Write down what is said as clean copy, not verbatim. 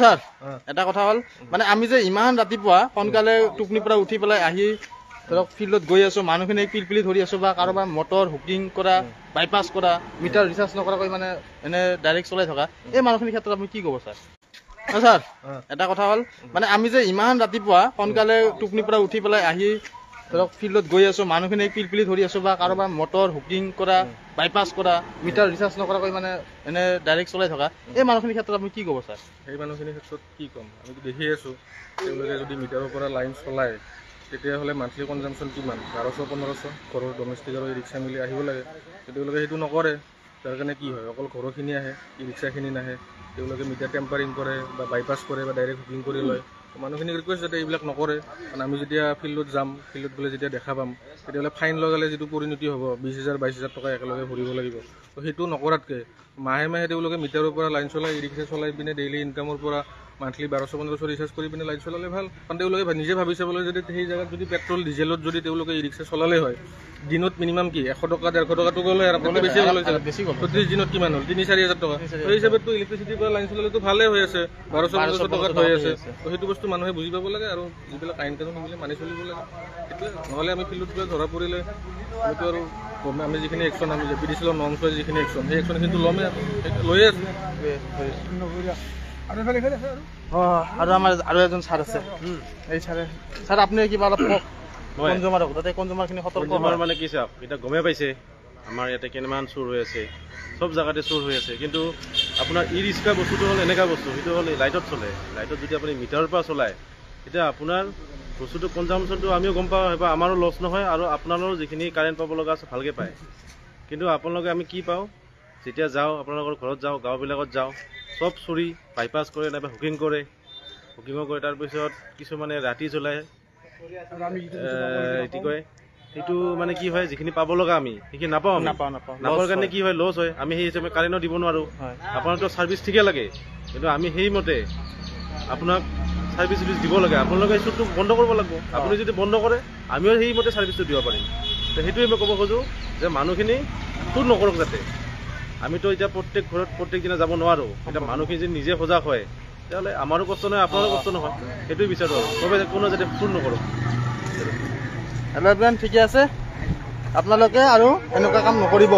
sir এটা কথা হল মানে আমি যে ইমান ৰাতিপুৱা সোনকালে টুপনিৰ পৰা উঠি পেলাই আহি ধৰক ফিল্ডত গৈ আছো মানুহখিনি পিলপিলি ধৰি আছো বা কাৰোবাৰ মটৰ হুকিং কৰা বাইপাছ কৰা মিটাৰ ৰিচাৰ্জ নকৰাকৈ মানে এনে ডাইৰেক্ট চলাই থকা এই মানুহখিনিৰ ক্ষেত্ৰত আপুনি কি ক'ব স্যাৰ স্যাৰ এটা কথা হল মানে আমি যে ইমান ৰাতিপুৱা সোনকালে টুপনিৰ পৰা উঠি পেলাই আহি ধৰক ফিল্ডত গৈ আছো মানুহখিনি পিলপিলি ধৰি আছো বা কাৰোবাৰ মটৰ হুকিং কৰা বাইপাছ কৰা মিটাৰ ৰিচাৰ্জ নকৰাকৈ মানে এনে ডাইৰেক্ট চলাই থকা এই মানুহখিনিৰ ক্ষেত্ৰত আপুনি কি ক'ব স্যাৰ সেই মানুহখিনিৰ ক্ষেত্ৰত কি ক'ম আমিতো দেখি আছোঁ তেওঁলোকে যদি মিটাৰৰ পৰা লাইন চলায় তেতিয়াহ'লে মান্থলি কনজামশ্যন কিমান 1200-1500 ঘৰৰ ডমেষ্টিক আৰু ই ৰিক্সা মিলি আহিব লাগে তেওঁলোকে সেইটো নকৰে তাৰ কাৰণে কি হয় অকল ঘৰৰখিনি আহে ই ৰিক্সাখিনি নাহে তেওঁলোকে মিটাৰ টেম্পাৰিং কৰে বা বাইপাছ কৰে বা ডাইৰেক্ট বুকিং কৰি লয় মানুহখিনিক ৰিকুৱেষ্ট যাতে এইবিলাক নকৰে কাৰণ আমি যেতিয়া ফিল্ডত যাম ফিল্ডত গ'লে যেতিয়া দেখা পাম তেতিয়াহ'লে ফাইন লগালে যিটো পৰিণতি হ'ব 20,000-22,000 টকা একেলগে ভৰিব লাগিব তো সেইটো নকৰাতকৈ মাহে মাহে তেওঁলোকে মিটাৰৰ পৰা লাইন চলাই ই ৰিক্সা চলাই পিনে ডেইলি ইনকামৰ পৰা মান্থলি 1200-1500 ৰিচাৰ্জ কৰি পিনে লাইন চলালে ভাল কাৰণ তেওঁলোকে নিজে ভাবি চাবলৈ যদি সেই জেগাত যদি পেট্ৰল ডিজেলত যদি তেওঁলোকে ই ৰিক্সা চলালে হয় দিনত মিনিমাম কি 100 টকা 150 টকাটো গ'লে আৰু বেছি হ'ল 30 দিনত কিমান হ'ল 3-4 হাজাৰ টকা সেই হিচাপেতো ইলেক্ট্ৰিচিটিৰ পৰা লাইন চলালেতো ভালেই হৈ আছে 1200-1500 টকাত হৈ আছে তো সেইটো বস্তু মানুহে বুজি পাব লাগে আৰু যিবিলাক আইন কানুন সেইবিলাক মানি চলিব লাগে সেইটোৱে নহ'লে আমি ফিল্ডত গৈ ধৰা পৰিলে আমিতো আৰু আমি যিখিনি একশ্যন আমি জেপিডিচিলৰ নৰ্মছ হয় যিখিনি একশ্যন সেই একশ্যন কিন্তু ল'মেই লৈয়ে আছোঁ আৰু আমাৰ আৰু এজন ছাৰ আছে এই ছাৰে ছাৰ আপুনি কিবা অলপ কওক কনজুমাৰক তাতে কনজুমাৰখিনি সতৰ্ক মানে কি চাওক এতিয়া গমেই পাইছে আমাৰ ইয়াতে কেনেমান চুৰ হৈ আছে চব জেগাতে চুৰ হৈ আছে কিন্তু আপোনাৰ ই ৰিক্সা বস্তুটো হ'ল এনেকুৱা বস্তু সেইটো হ'ল লাইটত চলে লাইটত যদি আপুনি মিটাৰৰ পৰা চলায় তেতিয়া আপোনাৰ বস্তুটো কনজামশ্যনটো আমিও গম পাওঁ বা আমাৰো লছ নহয় আৰু আপোনালোকৰ যিখিনি কাৰেণ্ট পাব লগা আছে ভালকৈ পায় কিন্তু আপোনালোকে আমি কি পাওঁ যেতিয়া যাওঁ আপোনালোকৰ ঘৰত যাওঁ গাঁওবিলাকত যাওঁ চব চুৰি বাইপাছ কৰে নাইবা হুকিং কৰে হুকিঙো কৰে তাৰপিছত কিছুমানে ৰাতি জ্বলায় কি কয় সেইটো মানে কি হয় যিখিনি পাব লগা আমি সেইখিনি নাপাওঁ নাপাওঁ কাৰণে কি হয় লছ হয় আমি সেই হিচাপে কাৰেণ্টও দিব নোৱাৰোঁ আপোনাৰতো ছাৰ্ভিচ ঠিকে লাগে কিন্তু আমি সেইমতে আপোনাক ছাৰ্ভিচ দিব লাগে আপোনালোকে চুৰটো বন্ধ কৰিব লাগিব আপুনি যদি বন্ধ কৰে আমিও সেইমতে ছাৰ্ভিচটো দিব পাৰিম তো সেইটোৱে মই ক'ব খোজোঁ যে মানুহখিনি চুৰ নকৰক যাতে আমিতো এতিয়া প্ৰত্যেক ঘৰত প্ৰত্যেক দিনা যাব নোৱাৰোঁ এতিয়া মানুহখিনি যদি নিজে সজাগ হয় তেতিয়াহ'লে আমাৰো কষ্ট নহয় আপোনাৰো কষ্ট নহয় সেইটোৱে বিচাৰোঁ আৰু চবে কোনো যাতে চুৰ নকৰক হেল্ল' এভৰিৱান ঠিকে আছে আপোনালোকে আৰু এনেকুৱা কাম নকৰিব